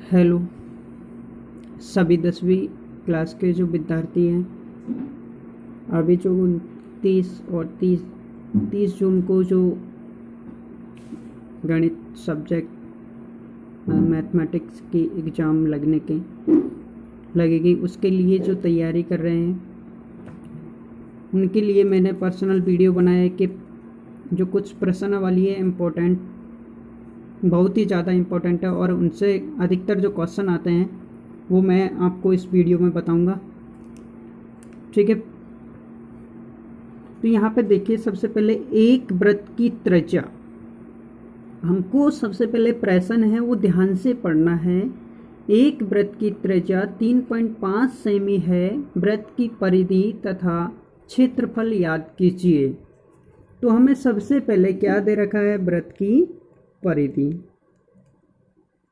Hello सभी 10वीं class के जो विद्यार्थी हैं, अभी जो 29 और 30 जून को जो गणित सब्जेक्ट मैथमेटिक्स की एग्ज़ाम लगेगी, उसके लिए जो तैयारी कर रहे हैं उनके लिए मैंने पर्सनल वीडियो बनाया है कि जो कुछ प्रश्नावली है इम्पोर्टेंट, बहुत ही ज़्यादा इम्पोर्टेंट है और उनसे अधिकतर जो क्वेश्चन आते हैं वो मैं आपको इस वीडियो में बताऊंगा। ठीक है, तो यहाँ पे देखिए, सबसे पहले एक वृत्त की त्रिज्या, हमको सबसे पहले प्रश्न है वो ध्यान से पढ़ना है। एक वृत्त की त्रिज्या 3.5 सेमी है, वृत्त की परिधि तथा क्षेत्रफल याद कीजिए। तो हमें सबसे पहले क्या दे रखा है? वृत्त की परिधि।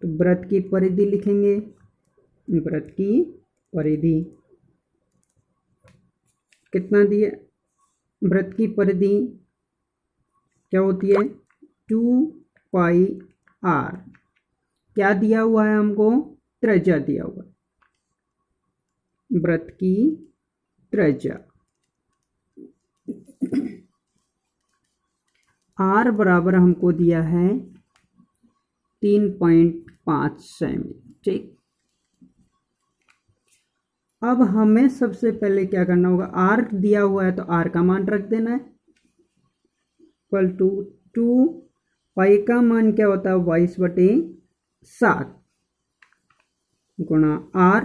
तो वृत्त की परिधि लिखेंगे, वृत्त की परिधि कितना दिया? वृत्त की परिधि क्या होती है? 2πr। क्या दिया हुआ है हमको? त्रिज्या दिया हुआ, वृत्त की त्रिज्या। r बराबर हमको दिया है 3.5 सेमी। ठीक, अब हमें सबसे पहले क्या करना होगा? r दिया हुआ है तो r का मान रख देना है, इक्वल टू 2 पाई का मान क्या होता है? 22/7 गुणा r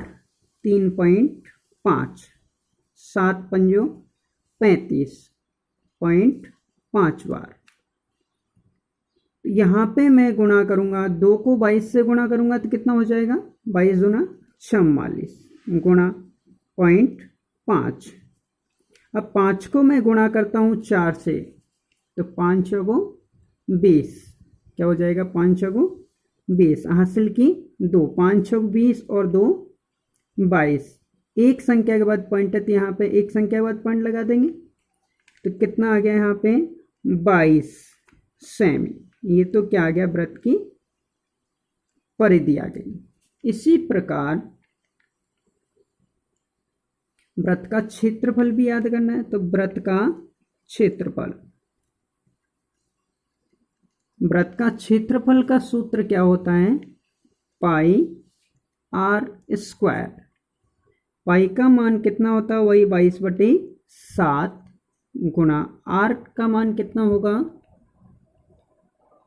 3.5, 7 पंजो 35.5 बार। यहाँ पे मैं गुणा करूंगा, 2 को 22 से गुणा करूंगा तो कितना हो जाएगा? 22 दूना 44 गुणा 0.5। अब 5 को मैं गुणा करता हूँ 4 से, तो 5 को 20, क्या हो जाएगा? 5 को 20 हासिल की 2, 5 को 20 और 2 22। एक संख्या के बाद पॉइंट है तो यहाँ पे एक संख्या के बाद पॉइंट लगा देंगे, तो कितना आ गया यहाँ पे? 22 सेमी। ये तो क्या आ गया? वृत्त की परिधि आ गई। इसी प्रकार वृत्त का क्षेत्रफल भी याद करना है। तो वृत्त का क्षेत्रफल, वृत्त का क्षेत्रफल का सूत्र क्या होता है? पाई r स्क्वायर। पाई का मान कितना होता है? वही 22/7 गुणा r का मान कितना होगा?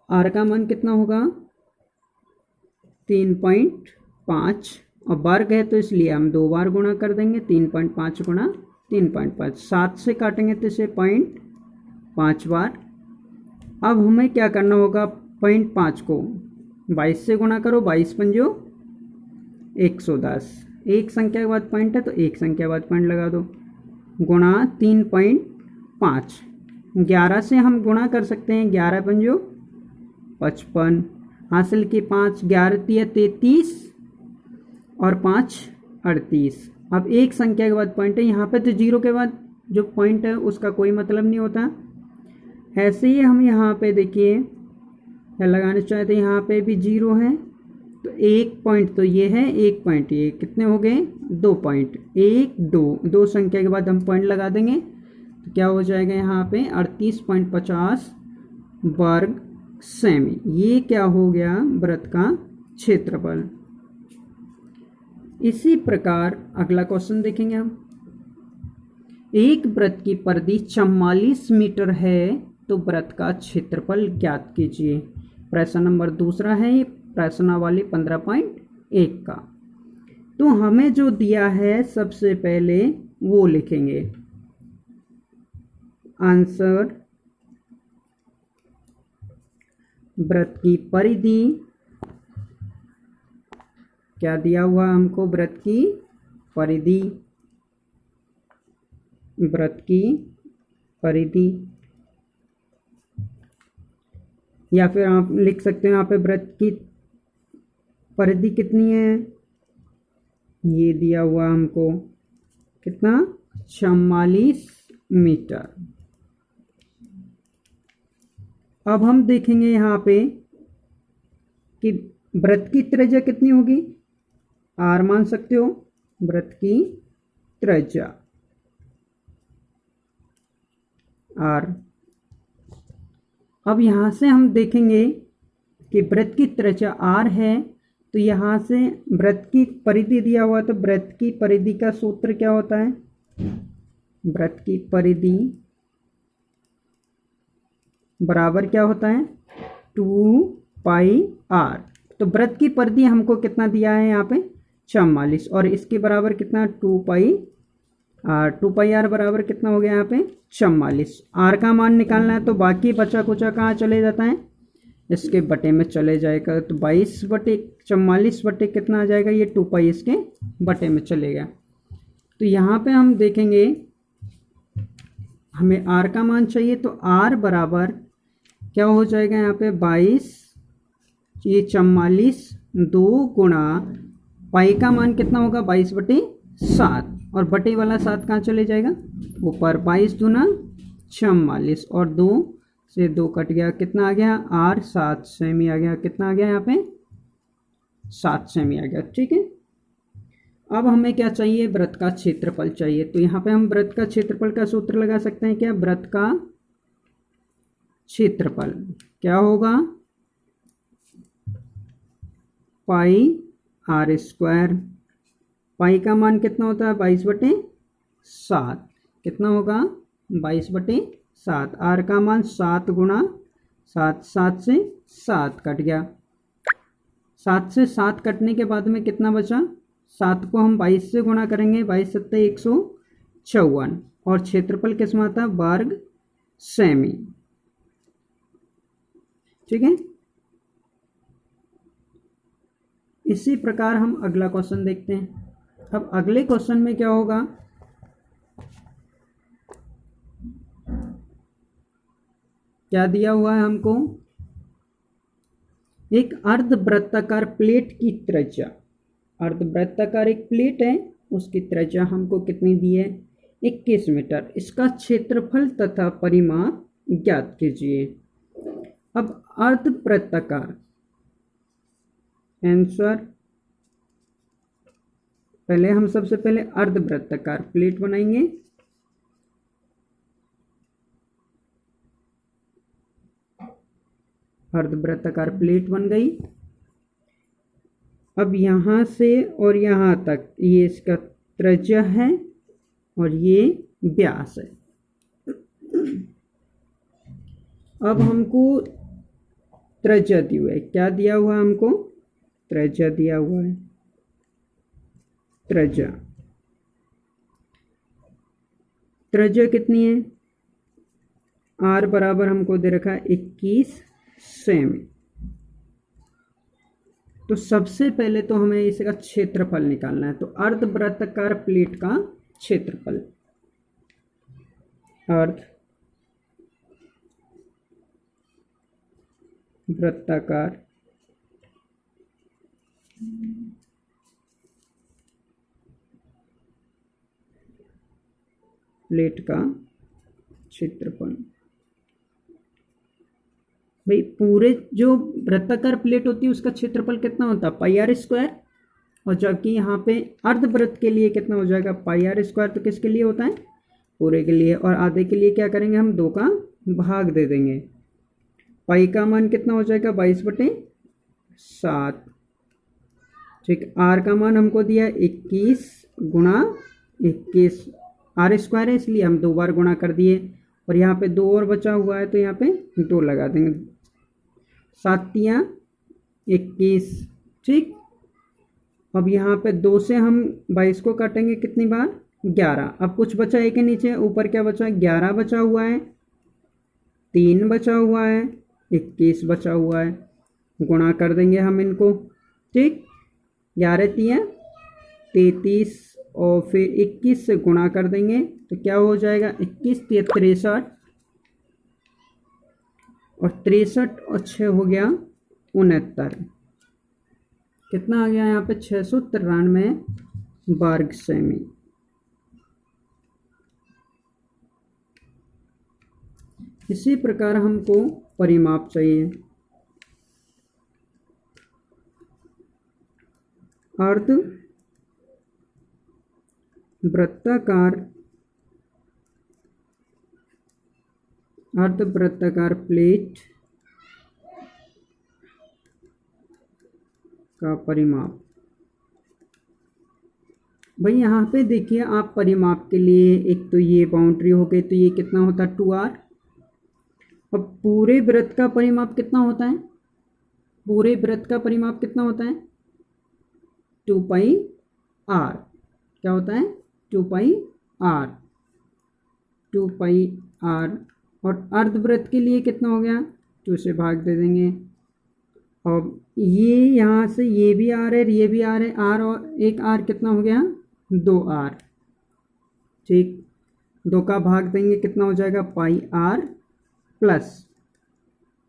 r का मान कितना होगा? 3.5, और वर्ग है तो इसलिए हम 2 बार गुणा कर देंगे। 3.5 गुणा 3.5, 7 से काटेंगे तो इसे 0.5 बार। अब हमें क्या करना होगा? 0.5 को 22 से गुणा करो, 22 पंजो 110। एक संख्या के बाद पॉइंट है तो एक संख्या के बाद पॉइंट लगा दो, गुणा 3.5। 11 से हम गुणा कर सकते हैं, 11 पंजो 55 हासिल की 5, 11 33 और 5 38। अब एक संख्या के बाद पॉइंट है, यहाँ पे तो जीरो के बाद जो पॉइंट है उसका कोई मतलब नहीं होता। ऐसे ही हम यहाँ पे देखिए क्या लगाना चाहते हैं, यहाँ पे भी जीरो है तो एक पॉइंट तो ये है, एक पॉइंट ये, कितने हो गए? 2 पॉइंट, 1 2, 2 संख्या के बाद हम पॉइंट लगा देंगे तो क्या हो जाएगा? यहाँ पे 38.50 वर्ग सेमी। ये क्या हो गया? वृत्त का क्षेत्रफल। इसी प्रकार अगला क्वेश्चन देखेंगे हम। एक वृत्त की परिधि 44 मीटर है, तो वृत्त का क्षेत्रफल ज्ञात कीजिए। प्रश्न नंबर दूसरा है, ये प्रश्नावली 15.1 का। तो हमें जो दिया है सबसे पहले वो लिखेंगे आंसर। वृत्त की परिधि क्या दिया हुआ हमको? वृत्त की परिधि, वृत्त की परिधि, या फिर आप लिख सकते हैं यहाँ पे वृत्त की परिधि कितनी है? ये दिया हुआ हमको कितना? 44 मीटर। अब हम देखेंगे यहाँ पे कि वृत्त की त्रिज्या कितनी होगी, आर मान सकते हो, वृत्त की त्रिज्या आर। अब यहां से हम देखेंगे कि वृत्त की त्रिज्या आर है, तो यहां से वृत्त की परिधि दिया हुआ है, तो वृत्त की परिधि का सूत्र क्या होता है, वृत्त की परिधि बराबर क्या होता है, 2πr। तो वृत्त की परिधि हमको कितना दिया है यहाँ पे 44, और इसके बराबर कितना 2πr बराबर कितना हो गया यहाँ पे 44। आर का मान निकालना है, तो बाकी बचा कुचा कहाँ चले जाता है, इसके बटे में चले जाएगा, तो 22 बटे 44 बटे कितना आ जाएगा, ये 2π इसके बटे में चलेगा। तो यहाँ पे हम देखेंगे हमें आर का मान चाहिए, तो आर बराबर क्या हो जाएगा यहाँ पे 22, ये 44 2 गुणा पाई का मान कितना होगा 22/7, और बटे वाला 7 कहाँ चले जाएगा ऊपर, 22 दूना 44, और 2 से 2 कट गया, कितना आ गया आर 7 सेमी आ गया, कितना आ गया यहाँ पे 7 सेमी आ गया। ठीक है, अब हमें क्या चाहिए, वृत्त का क्षेत्रफल चाहिए। तो यहाँ पे हम वृत्त का क्षेत्रफल का सूत्र लगा सकते हैं, क्या, वृत्त का क्षेत्रफल क्या होगा, πr²। पाई का मान कितना होता है 22/7, कितना होगा 22/7। आर का मान 7 गुणा 7, 7 से 7 कट गया, 7 से 7 कटने के बाद में कितना बचा, 7 को हम 22 से गुणा करेंगे, 22 सत्ते 154, और क्षेत्रफल किसमें आता है वर्ग सेमी। ठीक है, इसी प्रकार हम अगला क्वेश्चन देखते हैं। अब अगले क्वेश्चन में क्या होगा, क्या दिया हुआ है हमको, एक अर्धवृत्ताकार प्लेट की त्रिज्या, अर्धवृत्ताकार एक प्लेट है, उसकी त्रिज्या हमको कितनी दी है 21 मीटर, इसका क्षेत्रफल तथा परिमाप ज्ञात कीजिए। अब अर्धवृत्ताकार आंसर, पहले हम सबसे पहले अर्धवृत्ताकार प्लेट बनाएंगे, अर्धवृत्ताकार प्लेट बन गई। अब यहां से और यहां तक ये इसका त्रिज्या है और ये व्यास है। अब हमको त्रिज्या दी हुआ है, क्या दिया हुआ है हमको, त्रिज्या दिया हुआ है, त्रिज्या, त्रिज्या कितनी है, आर बराबर हमको दे रखा है 21 सेमी। तो सबसे पहले तो हमें इसका क्षेत्रफल निकालना है, तो अर्धवृत्ताकार प्लेट का क्षेत्रफल, अर्धवृत्ताकार प्लेट का क्षेत्रफल, भाई पूरे जो वृत्ताकार प्लेट होती है उसका क्षेत्रफल कितना होता है πr², और जबकि यहाँ पे अर्धवृत्त के लिए कितना हो जाएगा πr², तो किसके लिए होता है पूरे के लिए, और आधे के लिए क्या करेंगे हम 2 का भाग दे देंगे, पाई का मान कितना हो जाएगा 22/7। ठीक, आर का मान हमको दिया 21 गुणा 21, r² है इसलिए हम 2 बार गुणा कर दिए, और यहाँ पे 2 और बचा हुआ है तो यहाँ पे 2 लगा देंगे, 7 × 21। ठीक, अब यहाँ पे 2 से हम 22 को काटेंगे कितनी बार 11, अब कुछ बचा है के नीचे, ऊपर क्या बचा 11 बचा हुआ है, 3 बचा हुआ है, 21 बचा हुआ है, गुणा कर देंगे हम इनको। ठीक, 11 × 33 और फिर 21 से गुणा कर देंगे तो क्या हो जाएगा 21 × 63, और 63 और 6 हो गया 69, कितना आ गया यहाँ पे 693 वर्ग सेमी। इसी प्रकार हमको परिमाप चाहिए, अर्ध वृत्ताकार प्लेट का परिमाप। भाई यहाँ पे देखिए आप परिमाप के लिए एक तो ये बाउंड्री हो गई, तो ये कितना होता है 2r। अब पूरे वृत्त का परिमाप कितना होता है, पूरे वृत्त का परिमाप कितना होता है 2 पाई r। क्या होता है 2 पाई r, 2 पाई r। और अर्धवृत्त के लिए कितना हो गया 2 से भाग दे देंगे। अब ये यहाँ से ये भी r है, ये भी r है, r और एक r कितना हो गया 2r। ठीक, 2 का भाग देंगे कितना हो जाएगा पाई r प्लस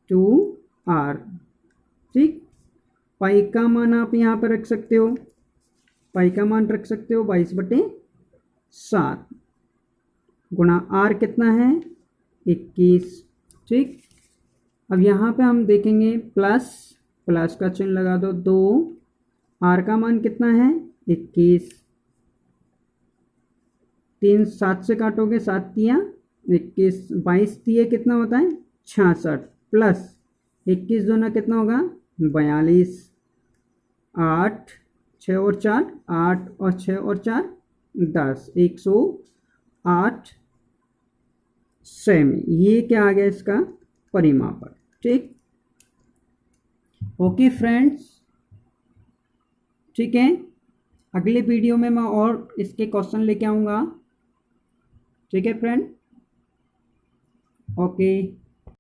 2r। ठीक, पाई का मान आप यहाँ पर रख सकते हो, पाई का मान रख सकते हो 22/7 गुणा r कितना है 21। ठीक, अब यहाँ पे हम देखेंगे प्लस का चिन्ह लगा दो, 2 r का मान कितना है 21, 3 7 से काटोगे 7 तिया 21, 22 तिया कितना होता है 66 प्लस 21 दूना कितना होगा 42, 8 6 और 4 8 और 6 और 4 10, 108 सेमी। ये क्या आ गया इसका परिमापक। ठीक, ओके फ्रेंड्स, ठीक है। अगले वीडियो में मैं और इसके क्वेश्चन लेके आऊँगा। ठीक है फ्रेंड, ओके।